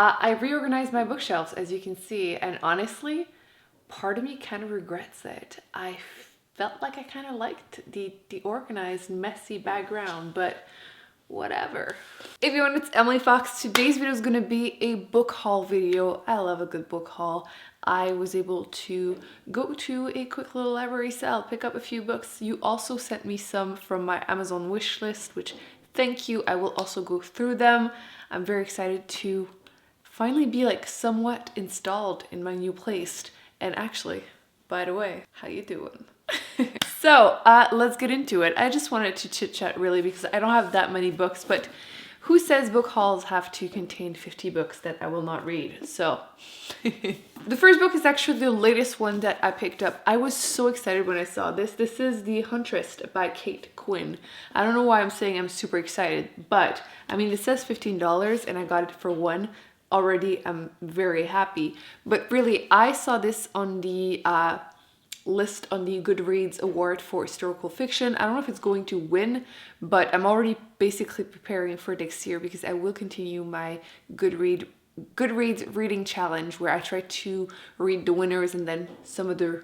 I reorganized my bookshelves, as you can see, and honestly, part of me kind of regrets it. I felt like I kind of liked the organized, messy background, but whatever. Everyone, it's Emily Fox. Today's video is going to be a book haul video. I love a good book haul. I was able to go to a quick little library sale, pick up a few books. You also sent me some from my Amazon wish list, which thank you. I will also go through them. I'm very excited to finally be like somewhat installed in my new place. And actually, by the way, how you doing? So let's get into it. I just wanted to chit chat really because I don't have that many books, but who says book hauls have to contain 50 books that I will not read? So the first book is actually the latest one that I picked up. I was so excited when I saw this. This is The Huntress by Kate Quinn. I don't know why I'm saying I'm super excited, but I mean, it says $15 and I got it for $1. Already I'm very happy. But really, I saw this on the list on the Goodreads award for historical fiction. I don't know if it's going to win, but I'm already basically preparing for next year because I will continue my Goodreads reading challenge where I try to read the winners and then some of the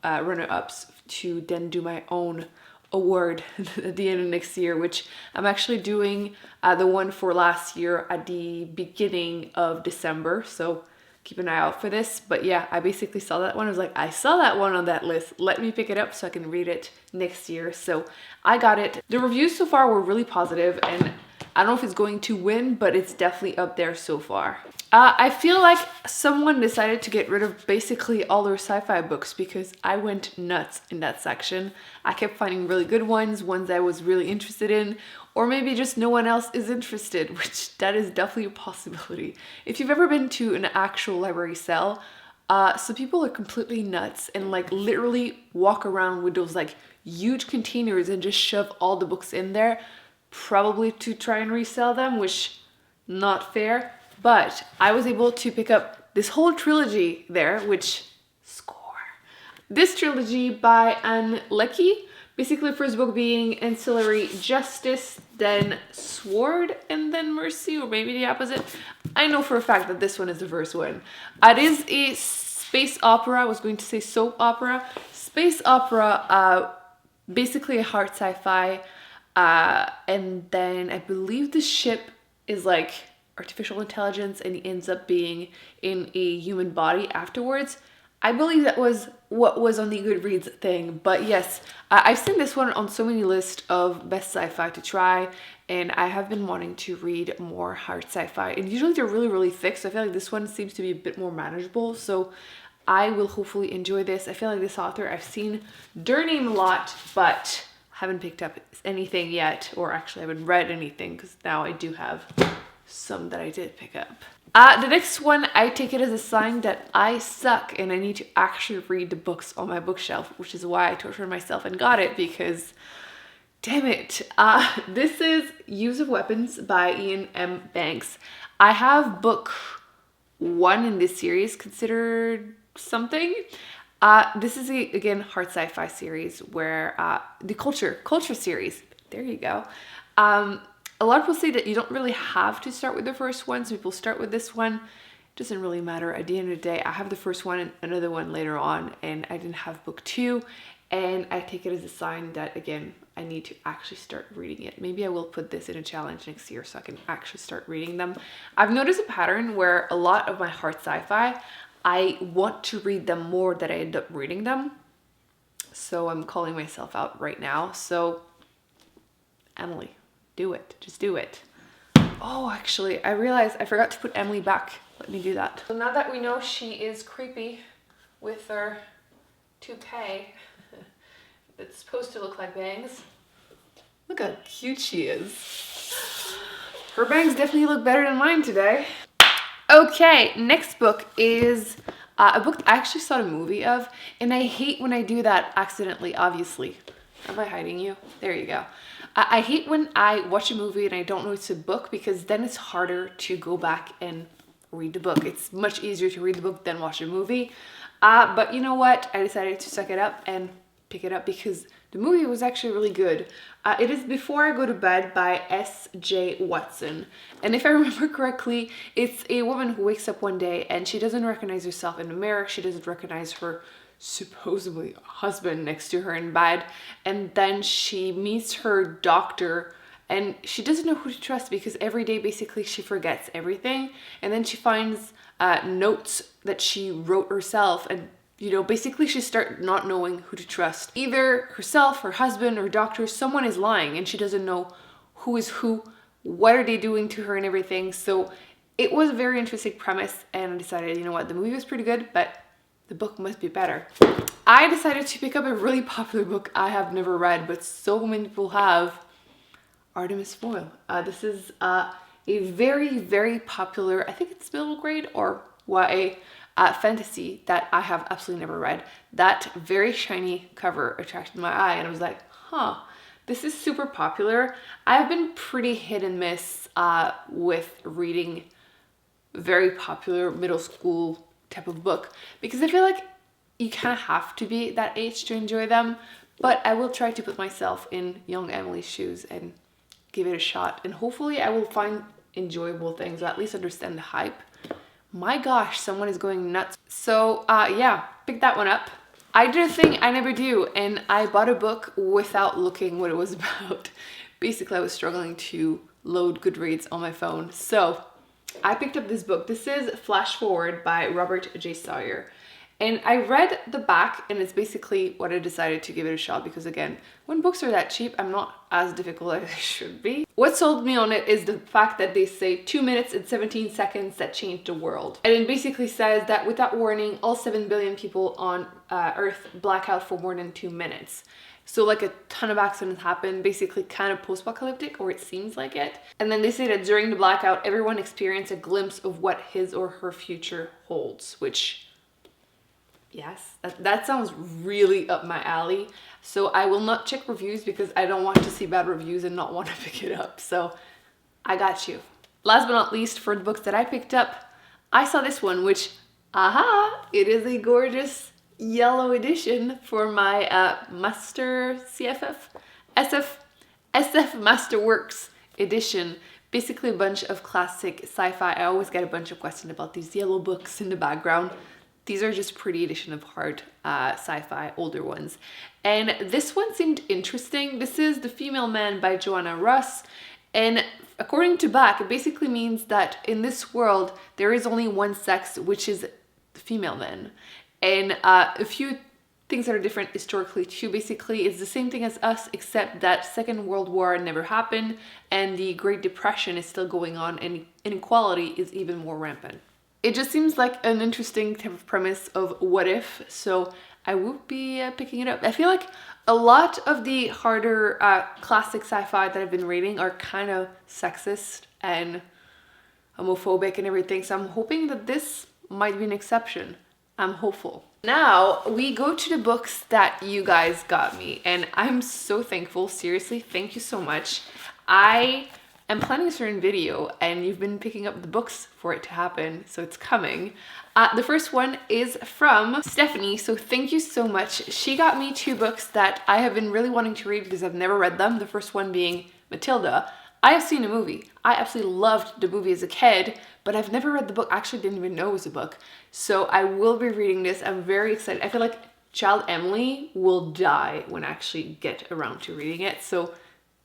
runner-ups to then do my own award at the end of next year, which I'm actually doing the one for last year at the beginning of December, so keep an eye out for this. But yeah, I basically saw that one. I was like, I saw that one on that list, let me pick it up so I can read it next year. So I got it. The reviews so far were really positive, and I don't know if it's going to win, but it's definitely up there so far. I feel like someone decided to get rid of basically all their sci-fi books because I went nuts in that section. I kept finding really good ones I was really interested in, or maybe just no one else is interested, which that is definitely a possibility. If you've ever been to an actual library sale, some people are completely nuts and like literally walk around with those like huge containers and just shove all the books in there, probably to try and resell them, which not fair. But I was able to pick up this whole trilogy there, which score. This trilogy by Anne Leckie. Basically, the first book being Ancillary Justice, then Sword, and then Mercy, or maybe the opposite. I know for a fact that this one is the first one. It is a space opera. I was going to say soap opera. Space opera, basically a hard sci-fi. And then I believe the ship is like artificial intelligence and he ends up being in a human body afterwards. I believe that was what was on the Goodreads thing, but yes, I've seen this one on so many lists of best sci-fi to try, and I have been wanting to read more hard sci-fi, and usually they're really, really thick, so I feel like this one seems to be a bit more manageable, so I will hopefully enjoy this. I feel like this author, I've seen their name a lot, but haven't picked up anything yet, or actually I haven't read anything, because now I do have some that I did pick up. The next one, I take it as a sign that I suck and I need to actually read the books on my bookshelf, which is why I tortured myself and got it, because damn it. This is Use of Weapons by Ian M. Banks. I have book 1 in this series, considered something. This is again hard sci-fi series where the culture series, there you go. A lot of people say that you don't really have to start with the first one, so people start with this one. It doesn't really matter. At the end of the day, I have the first one and another one later on, and I didn't have book 2, and I take it as a sign that, again, I need to actually start reading it. Maybe I will put this in a challenge next year so I can actually start reading them. I've noticed a pattern where a lot of my hard sci-fi, I want to read them more than I end up reading them. So I'm calling myself out right now. So, Emily, do it. Just do it. Oh, actually, I realized I forgot to put Emily back. Let me do that. So now that we know she is creepy with her toupee that's supposed to look like bangs, look how cute she is. Her bangs definitely look better than mine today. Okay, next book is a book I actually saw a movie of, and I hate when I do that accidentally, obviously. Am I hiding you? There you go. I hate when I watch a movie and I don't know it's a book, because then it's harder to go back and read the book. It's much easier to read the book than watch a movie. But you know what? I decided to suck it up and pick it up because The movie was actually really good. It is Before I Go to Bed by S.J. Watson. And if I remember correctly, it's a woman who wakes up one day and she doesn't recognize herself in the mirror. She doesn't recognize her supposedly husband next to her in bed. And then she meets her doctor and she doesn't know who to trust because every day basically she forgets everything. And then she finds notes that she wrote herself, and you know, basically she starts not knowing who to trust. Either herself, her husband, or doctor, someone is lying and she doesn't know who is who, what are they doing to her and everything. So it was a very interesting premise and I decided, you know what, the movie was pretty good, but the book must be better. I decided to pick up a really popular book I have never read, but so many people have, Artemis Fowl. This is a very, very popular, I think it's middle grade or YA fantasy that I have absolutely never read. That very shiny cover attracted my eye and I was like, huh, this is super popular. I've been pretty hit and miss with reading very popular middle school type of book because I feel like you kind of have to be that age to enjoy them, but I will try to put myself in young Emily's shoes and give it a shot, and hopefully I will find enjoyable things or at least understand the hype. My gosh, someone is going nuts. So yeah, pick that one up. I did a thing I never do and I bought a book without looking what it was about. Basically, I was struggling to load Goodreads on my phone. So I picked up this book. This is Flash Forward by Robert J. Sawyer. And I read the back and it's basically what I decided to give it a shot because again, when books are that cheap, I'm not as difficult as I should be. What sold me on it is the fact that they say 2 minutes and 17 seconds that changed the world. And it basically says that without warning, all 7 billion people on Earth black out for more than 2 minutes. So like a ton of accidents happen, basically kind of post-apocalyptic, or it seems like it. And then they say that during the blackout, everyone experienced a glimpse of what his or her future holds, which, yes, that sounds really up my alley. So I will not check reviews because I don't want to see bad reviews and not want to pick it up. So I got you. Last but not least, for the books that I picked up, I saw this one, which, aha, it is a gorgeous yellow edition for my Master SF Masterworks edition. Basically a bunch of classic sci-fi. I always get a bunch of questions about these yellow books in the background. These are just pretty edition of hard sci-fi, older ones. And this one seemed interesting. This is The Female Man by Joanna Russ. And according to back, it basically means that in this world, there is only one sex, which is the female man. And a few things that are different historically too. Basically, it's the same thing as us, except that Second World War never happened and the Great Depression is still going on and inequality is even more rampant. It just seems like an interesting type of premise of what if, so I will be picking it up. I feel like a lot of the harder classic sci-fi that I've been reading are kind of sexist and homophobic and everything, so I'm hoping that this might be an exception. I'm hopeful. Now we go to the books that you guys got me, and I'm so thankful. Seriously, thank you so much. I am planning a certain video and you've been picking up the books for it to happen, so it's coming. The first one is from Stephanie, so thank you so much. She got me 2 books that I have been really wanting to read because I've never read them. The first one being Matilda. I have seen the movie. I absolutely loved the movie as a kid, but I've never read the book. I actually didn't even know it was a book. So I will be reading this. I'm very excited. I feel like child Emily will die when I actually get around to reading it. So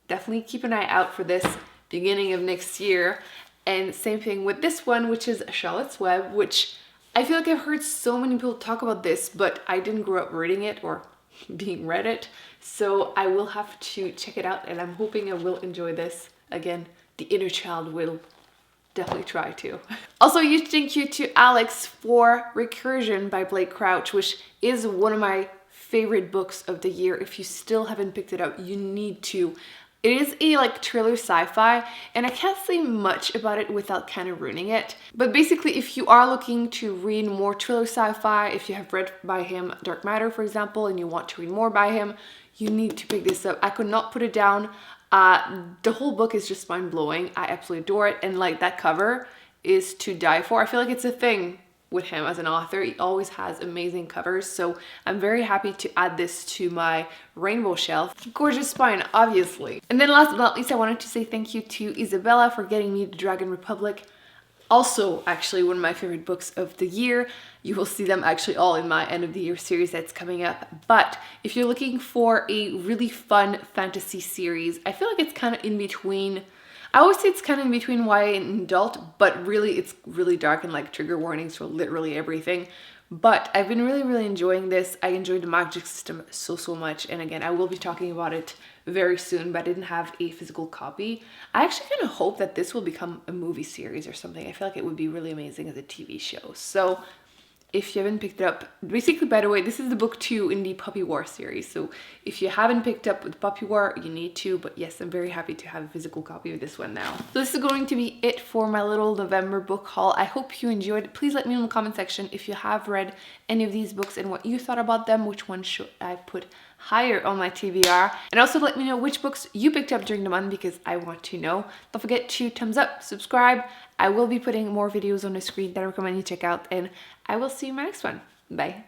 definitely keep an eye out for this beginning of next year. And same thing with this one, which is Charlotte's Web, which I feel like I've heard so many people talk about this, but I didn't grow up reading it or being read it. So I will have to check it out and I'm hoping I will enjoy this. Again, the inner child will definitely try to. Also, huge thank you to Alex for Recursion by Blake Crouch, which is one of my favorite books of the year. If you still haven't picked it up, you need to. It is a like thriller sci-fi, and I can't say much about it without kind of ruining it. But basically, if you are looking to read more thriller sci-fi, if you have read by him Dark Matter, for example, and you want to read more by him, you need to pick this up. I could not put it down. The whole book is just mind-blowing. I absolutely adore it, and like that cover is to die for. I feel like it's a thing with him as an author. He always has amazing covers, so I'm very happy to add this to my rainbow shelf. Gorgeous spine, obviously. And then last but not least, I wanted to say thank you to Isabella for getting me the Dragon Republic. Also, actually, one of my favorite books of the year. You will see them actually all in my end of the year series that's coming up. But if you're looking for a really fun fantasy series, I feel like it's kind of in between. I always say it's kind of in between YA and adult, but really it's really dark and like trigger warnings for literally everything. But I've been really enjoying this. I enjoyed the magic system so much. And again, I will be talking about it very soon, but I didn't have a physical copy. I actually kind of hope that this will become a movie series or something. I feel like it would be really amazing as a TV show. So if you haven't picked it up, basically, by the way, this is the book 2 in the Puppy War series. So if you haven't picked up with Puppy War, you need to. But yes, I'm very happy to have a physical copy of this one now. So this is going to be it for my little November book haul. I hope you enjoyed it. Please let me know in the comment section if you have read any of these books and what you thought about them. Which one should I put higher on my TBR? And also let me know which books you picked up during the month, because I want to know. Don't forget to thumbs up, subscribe. I will be putting more videos on the screen that I recommend you check out, and I will see you in my next one. Bye.